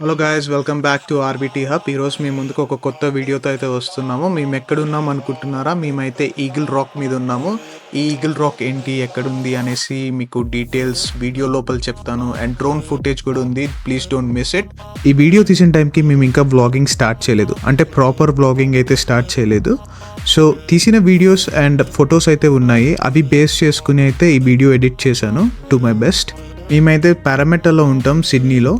Hello guys, welcome back to Orbity hub. ఈరోజు మీ ముందుకు ఒక కొత్త వీడియోతో అయితే వస్తున్నాము. మేము ఎక్కడున్నాం అనుకుంటున్నారా? మేమైతే ఈగిల్ రాక్ మీద ఉన్నాము. ఈ ఈగిల్ రాక్ ఏంటి, ఎక్కడుంది అనేసి మీకు డీటెయిల్స్ వీడియో లోపల చెప్తాను. అండ్ డ్రోన్ ఫుటేజ్ కూడా ఉంది, ప్లీజ్ డోంట్ మిస్ ఇట్. ఈ వీడియో తీసిన టైంకి మేము ఇంకా వ్లాగింగ్ స్టార్ట్ చేయలేదు, అంటే ప్రాపర్ వ్లాగింగ్ అయితే స్టార్ట్ చేయలేదు. సో తీసిన వీడియోస్ అండ్ ఫొటోస్ అయితే ఉన్నాయి, అవి బేస్ చేసుకుని అయితే ఈ వీడియో ఎడిట్ చేశాను టు మై బెస్ట్. మేమైతే పారామెటర్లో ఉంటాం, సిడ్నీలో.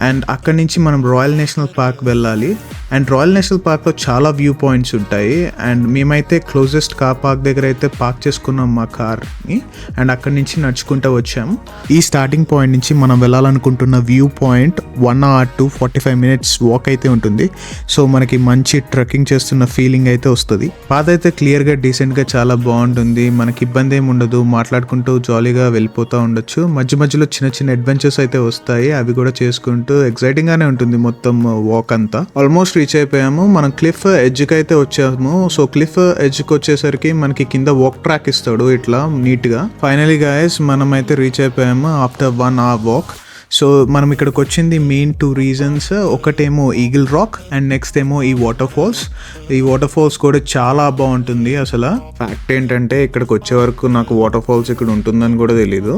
అండ్ అక్కడి నుంచి మనం రాయల్ నేషనల్ పార్క్ వెళ్ళాలి. అండ్ రాయల్ నేషనల్ పార్క్లో చాలా వ్యూ పాయింట్స్ ఉంటాయి. అండ్ మేమైతే క్లోజెస్ట్ కార్ పార్క్ దగ్గర అయితే పార్క్ చేసుకున్నాం మా కార్ని. అండ్ అక్కడి నుంచి నడుచుకుంటూ వచ్చాము. ఈ స్టార్టింగ్ పాయింట్ నుంచి మనం వెళ్ళాలనుకుంటున్న view point 1 hour to 45 minutes walk అయితే ఉంటుంది. సో మనకి మంచి ట్రెక్కింగ్ చేస్తున్న ఫీలింగ్ అయితే వస్తుంది. పాత అయితే క్లియర్గా డీసెంట్గా చాలా బాగుంటుంది, మనకి ఇబ్బంది ఏమి ఉండదు, మాట్లాడుకుంటూ జాలీగా వెళ్ళిపోతూ ఉండొచ్చు. మధ్య మధ్యలో చిన్న చిన్న అడ్వెంచర్స్ అయితే వస్తాయి, అవి కూడా చేసుకుంటూ ఎక్సైటింగ్ గానే ఉంటుంది మొత్తం వాక్ అంతా. ఆల్మోస్ట్ రీచ్ అయిపోయాము. మనం క్లిఫ్ ఎడ్జ్కి అయితే వచ్చాము. సో క్లిఫ్ ఎడ్జ్కి వచ్చేసరికి మనకి కింద వాక్ ట్రాక్ ఇస్తాడు ఇట్లా నీట్ గా. ఫైనలీ గాయస్ మనం అయితే రీచ్ అయిపోయాము ఆఫ్టర్ 1 hour వాక్. సో మనం ఇక్కడికి వచ్చింది మెయిన్ 2 reasons. ఒకటేమో ఈగిల్ రాక్ అండ్ నెక్స్ట్ ఏమో ఈ వాటర్ ఫాల్స్. ఈ వాటర్ ఫాల్స్ కూడా చాలా బాగుంటుంది. అసలు ఫ్యాక్ట్ ఏంటంటే ఇక్కడికి వచ్చే వరకు నాకు వాటర్ ఫాల్స్ ఇక్కడ ఉంటుందని కూడా తెలీదు,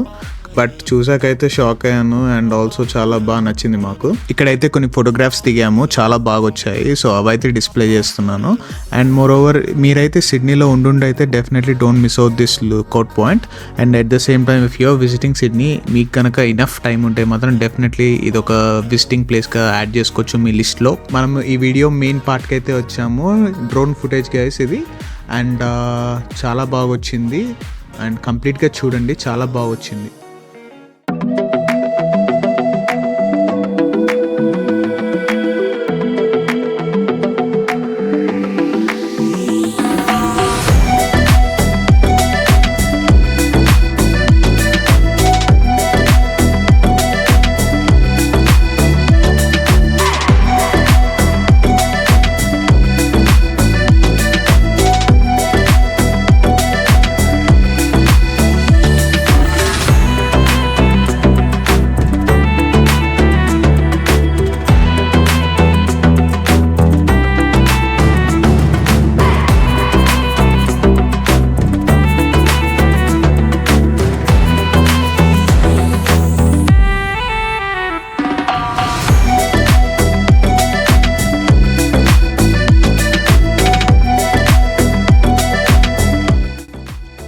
బట్ చూసాకైతే షాక్ అయ్యాను. అండ్ ఆల్సో చాలా బాగా నచ్చింది మాకు. ఇక్కడైతే కొన్ని ఫోటోగ్రాఫ్స్ దిగాము, చాలా బాగా వచ్చాయి. సో అవైతే డిస్ప్లే చేస్తున్నాను. అండ్ మోర్ ఓవర్ మీరైతే సిడ్నీలో ఉండుండైతే definitely don't miss out this lookout point. And at the same time if you're visiting Sydney, మీకు కనుక ఇనఫ్ టైం ఉంటే మాత్రం డెఫినెట్లీ ఇది ఒక విజిటింగ్ ప్లేస్గా యాడ్ చేసుకోవచ్చు మీ లిస్ట్లో. మనం ఈ వీడియో మెయిన్ పార్ట్కి అయితే వచ్చాము, డ్రోన్ ఫుటేజ్ గైస్ ఇది. అండ్ చాలా బాగా వచ్చింది. అండ్ కంప్లీట్గా చూడండి, చాలా బాగా వచ్చింది.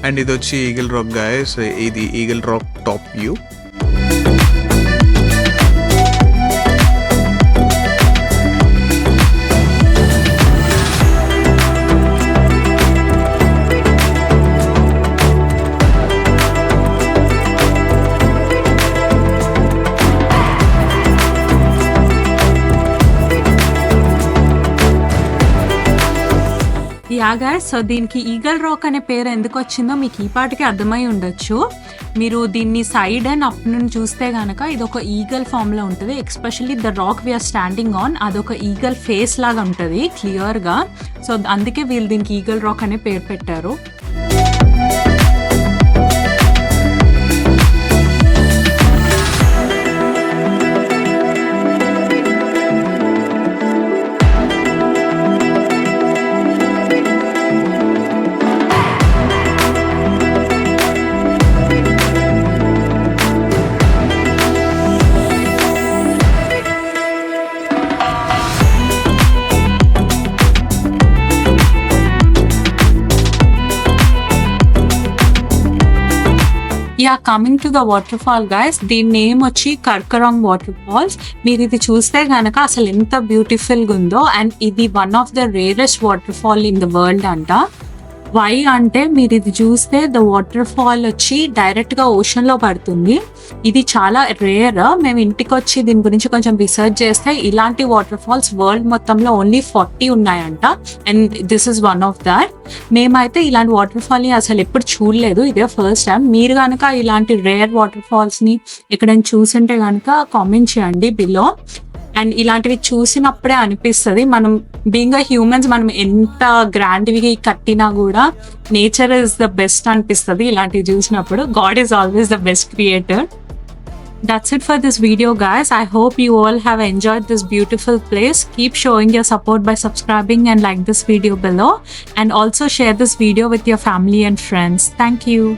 అండ్ ఇది వచ్చి ఈగిల్ రాక్ గాయస్, ఇది eagle rock top view. So దీనికి ఈగల్ రాక్ అనే పేరు ఎందుకు వచ్చిందో మీకు ఈ పాటికి అర్థమై ఉండొచ్చు. మీరు దీన్ని సైడ్ అండ్ అప్ నుండి చూస్తే కనుక ఇది ఒక ఈగల్ ఫామ్ లో ఉంటుంది. Especially the rock we are standing on, అదొక ఈగల్ ఫేస్ లాగా ఉంటుంది క్లియర్ గా. సో అందుకే వీళ్ళు దీనికి ఈగల్ రాక్ అనే పేరు పెట్టారు. Coming to the water fall guys, దీని నేమ్ వచ్చి కర్కరాంగ్ వాటర్ ఫాల్స్. మీరు ఇది చూస్తే కనుక అసలు ఎంత బ్యూటిఫుల్ గా ఉందో. అండ్ ఇది one of the rarest water fall in the world అంట. వై అంటే మీరు ఇది చూస్తే ద వాటర్ ఫాల్ వచ్చి డైరెక్ట్ గా ఓషన్ లో పడుతుంది. ఇది చాలా రేర్. మేము ఇంటికి వచ్చి దీని గురించి కొంచెం రీసెర్చ్ చేస్తే ఇలాంటి వాటర్ ఫాల్స్ వరల్డ్ మొత్తంలో ఓన్లీ 40 ఉన్నాయంట. And this is one of that. మేమైతే ఇలాంటి వాటర్ ఫాల్ ని అసలు ఎప్పుడు చూడలేదు, ఇదే ఫస్ట్ టైం. మీరు కనుక ఇలాంటి రేర్ వాటర్ ఫాల్స్ ని ఎక్కడైనా చూసుంటే కనుక కామెంట్ చేయండి బిలో. అండ్ ఇలాంటివి చూసినప్పుడే అనిపిస్తుంది మనం బీయింగ్ అ హ్యూమన్స్ మనం ఎంత గ్రాండ్వి కట్టినా కూడా నేచర్ ఇస్ ద బెస్ట్ అనిపిస్తుంది ఇలాంటివి చూసినప్పుడు. God is always the best creator. That's it for this video, guys. I hope you all have enjoyed this beautiful place. Keep showing your support by subscribing and like this video below, and also share this video with your family and friends. Thank you.